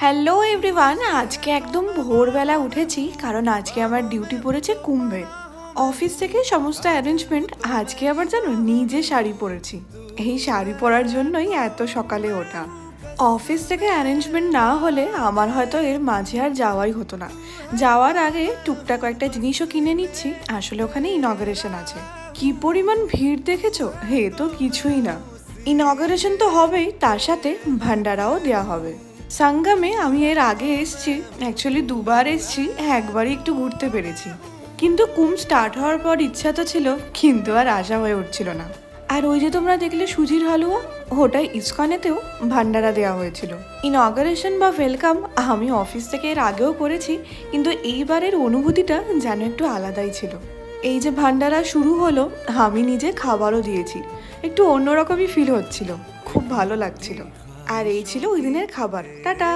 Hello everyone, আজকে একদম ভোরবেলা উঠেছি কারণ আজকে আমার ডিউটি পড়েছে কুম্ভে। অফিস থেকে সমস্ত অ্যারেঞ্জমেন্ট, আজকে আবার জানো নিজে শাড়ি পরেছি। এই শাড়ি পরার জন্যই এত সকালে ওঠা। অফিস থেকে অ্যারেঞ্জমেন্ট না হলে আমার হয়তো এর মাঝে আর যাওয়াই হতো না। যাওয়ার আগে টুকটাক কয়েকটা জিনিসও কিনে নিচ্ছি, আসলে ওখানে ইনগরেশন আছে। কি পরিমাণ ভিড় দেখেছো? হে তো কিছুই না, ইনগরেশন তো হবেই, তার সাথে ভান্ডারাও দেওয়া হবে। সাঙ্গামে আমি এর আগে এসেছি, অ্যাকচুয়ালি দুবার এসেছি, একবারই একটু ঘুরতে পেরেছি। কিন্তু কুম্ভ স্টার্ট হওয়ার পর ইচ্ছা তো ছিল, কিন্তু আর আশা হয়ে উঠছিল না। আর ওই যে তোমরা দেখলে সুজির হালুয়া, ওটাই ইসকনেতেও ভান্ডারা দেওয়া হয়েছিল। ইনগরেশন বা ওয়েলকাম আমি অফিস থেকে এর আগেও করেছি, কিন্তু এইবারের অনুভূতিটা যেন একটু আলাদাই ছিল। এই যে ভান্ডারা শুরু হলো, আমি নিজে খাবারও দিয়েছি, একটু অন্যরকমই ফিল হচ্ছিল, খুব ভালো লাগছিল। আর এই ছিল ওই দিনের খাবার। টাটা।